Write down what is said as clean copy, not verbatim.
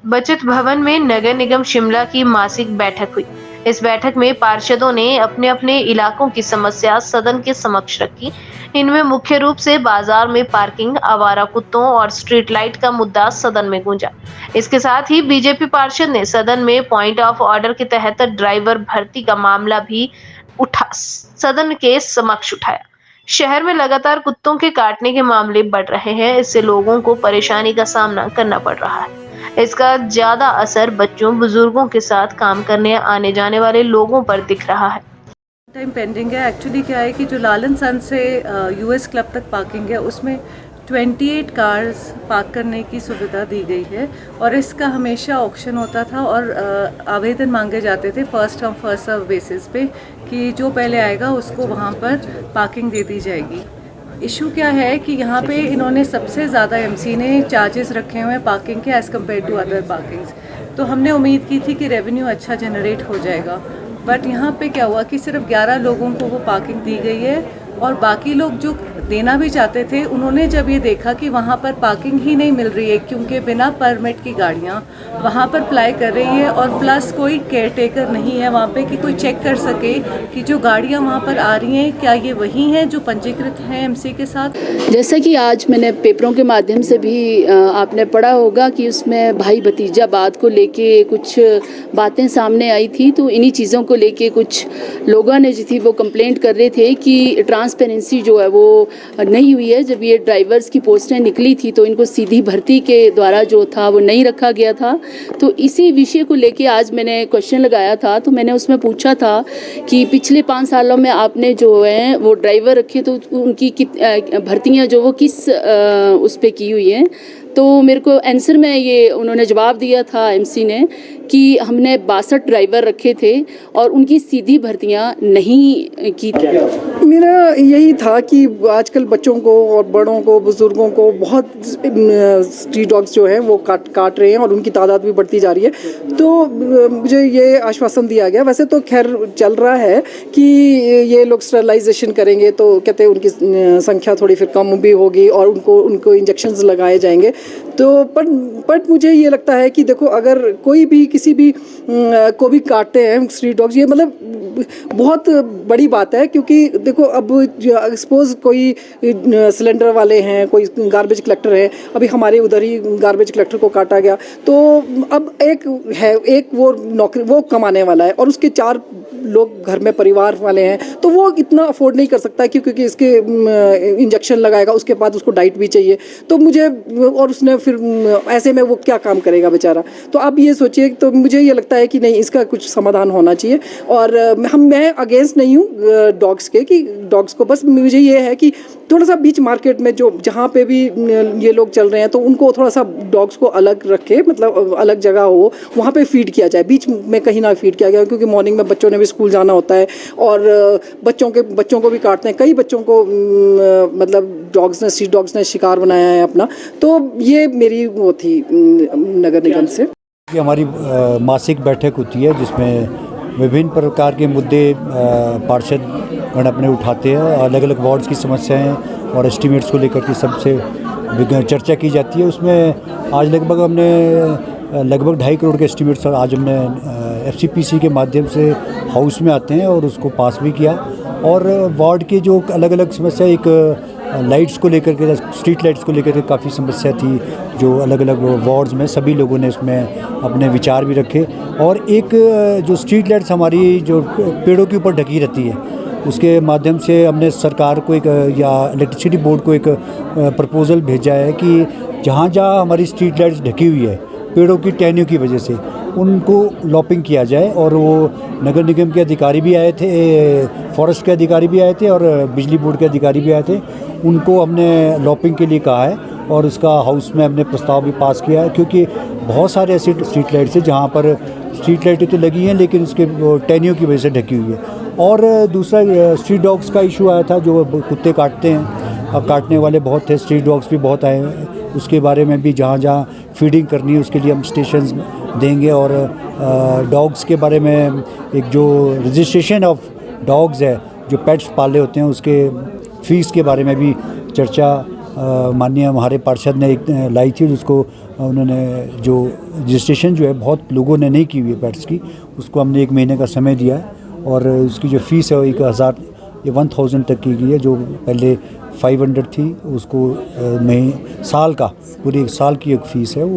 बचत भवन में नगर निगम शिमला की मासिक बैठक हुई। इस बैठक में पार्षदों ने अपने अपने इलाकों की समस्या सदन के समक्ष रखी। इनमें मुख्य रूप से बाजार में पार्किंग, आवारा कुत्तों और स्ट्रीट लाइट का मुद्दा सदन में गूंजा। इसके साथ ही बीजेपी पार्षद ने सदन में पॉइंट ऑफ ऑर्डर के तहत ड्राइवर भर्ती का मामला भी उठा सदन के समक्ष उठाया। शहर में लगातार कुत्तों के काटने के मामले बढ़ रहे हैं, इससे लोगों को परेशानी का सामना करना पड़ रहा है। इसका ज्यादा असर बच्चों, बुजुर्गों के साथ काम करने आने जाने वाले लोगों पर दिख रहा है। टाइम पेंडिंग है। एक्चुअली क्या है कि जो लालन सन से यूएस क्लब तक पार्किंग है उसमें 28 कार्स पार्क करने की सुविधा दी गई है और इसका हमेशा ऑक्शन होता था और आवेदन मांगे जाते थे first come first serve basis पे कि जो पहले आएगा उसको वहाँ पर पार्किंग दे दी जाएगी। इशू क्या है कि यहाँ पे इन्होंने सबसे ज़्यादा एमसी ने चार्जेस रखे हुए हैं पार्किंग के as compare to other parkings. तो हमने उम्मीद की थी कि रेवेन्यू अच्छा जनरेट हो जाएगा, बट यहाँ पे क्या हुआ कि सिर्फ 11 लोगों को वो पार्किंग दी गई है और बाकी लोग जो देना भी चाहते थे उन्होंने जब ये देखा कि वहाँ पर पार्किंग ही नहीं मिल रही है क्योंकि बिना परमिट की गाड़ियाँ वहाँ पर अप्लाई कर रही है और प्लस कोई केयर टेकर नहीं है वहाँ पे कि कोई चेक कर सके कि जो गाड़ियाँ वहाँ पर आ रही हैं क्या ये वही हैं जो पंजीकृत हैं एमसी के साथ। जैसा कि आज मैंने पेपरों के माध्यम से भी आपने पढ़ा होगा कि उसमें भाई भतीजा बात को लेके कुछ बातें सामने आई थी, तो इन्हीं चीज़ों को लेके कुछ लोगों ने जो थी वो कंप्लेंट कर रहे थे कि ट्रांसपेरेंसी जो है वो नहीं हुई है। जब ये ड्राइवर्स की पोस्टें निकली थी तो इनको सीधी भर्ती के द्वारा जो था वो नहीं रखा गया था। तो इसी विषय को लेके आज मैंने क्वेश्चन लगाया था, तो मैंने उसमें पूछा था कि पिछले 5 सालों में आपने जो है वो ड्राइवर रखे तो उनकी भर्तियाँ जो वो किस उस पे की हुई हैं। तो मेरे को आंसर में ये उन्होंने जवाब दिया था एमसी ने कि हमने 62 ड्राइवर रखे थे और उनकी सीधी भर्तियां नहीं की थी। मेरा यही था कि आजकल बच्चों को और बड़ों को, बुज़ुर्गों को बहुत स्ट्रीट डॉग्स जो हैं वो काट रहे हैं और उनकी तादाद भी बढ़ती जा रही है। तो मुझे ये आश्वासन दिया गया, वैसे तो खैर चल रहा है कि ये लोग स्टरलाइजेशन करेंगे तो कहते हैं उनकी संख्या थोड़ी फिर कम भी होगी और उनको इंजेक्शंस लगाए जाएंगे। तो पर मुझे ये लगता है कि देखो अगर कोई भी किसी भी को भी काटते हैं स्ट्रीट डॉग्स, ये मतलब बहुत बड़ी बात है क्योंकि देखो अब सपोज कोई सिलेंडर वाले हैं, कोई गार्बेज कलेक्टर है, अभी हमारे उधर ही गार्बेज कलेक्टर को काटा गया। तो अब एक वो नौकरी वो कमाने वाला है और उसके 4 लोग घर में परिवार वाले हैं, तो वो इतना अफोर्ड नहीं कर सकता क्योंकि इसके इंजेक्शन लगाएगा, उसके बाद उसको डाइट भी चाहिए। तो मुझे और उसने फिर ऐसे में वो क्या काम करेगा बेचारा। तो आप ये सोचिए, तो मुझे ये लगता है कि नहीं, इसका कुछ समाधान होना चाहिए। और मैं अगेंस्ट नहीं हूँ डॉग्स के, कि डॉग्स को, बस मुझे ये है कि थोड़ा सा बीच मार्केट में जो जहाँ पे भी ये लोग चल रहे हैं तो उनको थोड़ा सा डॉग्स को अलग रखे, मतलब अलग जगह हो, वहाँ पे फीड किया जाए, बीच में कहीं ना फीड किया गया, क्योंकि मॉर्निंग में बच्चों ने भी स्कूल जाना होता है और बच्चों को भी काटते हैं। कई बच्चों को मतलब स्ट्रीट डॉग्स ने शिकार बनाया है अपना। तो ये मेरी वो थी नगर निगम से। हमारी मासिक बैठक होती है जिसमें विभिन्न प्रकार के मुद्दे पार्षदगण अपने उठाते हैं, अलग अलग वार्ड्स की समस्याएं और एस्टीमेट्स को लेकर के सबसे चर्चा की जाती है। उसमें आज लगभग 2.5 करोड़ के एस्टीमेट्स आज हमने एफसीपीसी के माध्यम से हाउस में आते हैं और उसको पास भी किया। और वार्ड के जो अलग अलग समस्या, एक लाइट्स को लेकर के, स्ट्रीट लाइट्स को लेकर के काफ़ी समस्या थी, जो अलग अलग वार्ड्स में सभी लोगों ने उसमें अपने विचार भी रखे। और एक जो स्ट्रीट लाइट्स हमारी जो पेड़ों के ऊपर ढकी रहती है, उसके माध्यम से हमने सरकार को या इलेक्ट्रिसिटी बोर्ड को एक प्रपोज़ल भेजा है कि जहाँ जहाँ हमारी स्ट्रीट लाइट्स ढकी हुई है पेड़ों की टहनियों की वजह से, उनको लॉपिंग किया जाए। और वो नगर निगम के अधिकारी भी आए थे, फॉरेस्ट के अधिकारी भी आए थे और बिजली बोर्ड के अधिकारी भी आए थे। उनको हमने लॉपिंग के लिए कहा है और उसका हाउस में हमने प्रस्ताव भी पास किया है, क्योंकि बहुत सारे ऐसे स्ट्रीट लाइट्स हैं जहाँ पर स्ट्रीट लाइटें तो लगी हैं लेकिन उसके टहनियों की वजह से ढकी हुई है। और दूसरा स्ट्रीट डॉग्स का इशू आया था, जो कुत्ते काटते हैं, अब काटने वाले बहुत थे, स्ट्रीट डॉग्स भी बहुत आए हैं। उसके बारे में भी जहाँ जहाँ फीडिंग करनी है उसके लिए हम स्टेशंस देंगे। और डॉग्स के बारे में एक जो रजिस्ट्रेशन ऑफ डॉग्स है, जो पेट्स पाले होते हैं, उसके फ़ीस के बारे में भी चर्चा माननीय हमारे पार्षद ने एक लाई थी, जिसको उन्होंने जो रजिस्ट्रेशन जो है बहुत लोगों ने नहीं की हुई है पेट्स की, उसको हमने 1 महीने का समय दिया है और उसकी जो फ़ीस है वो 1000 तक की गई है। जो पहले 500 थी, उसको साल का पूरे 1 साल की एक फ़ीस है वो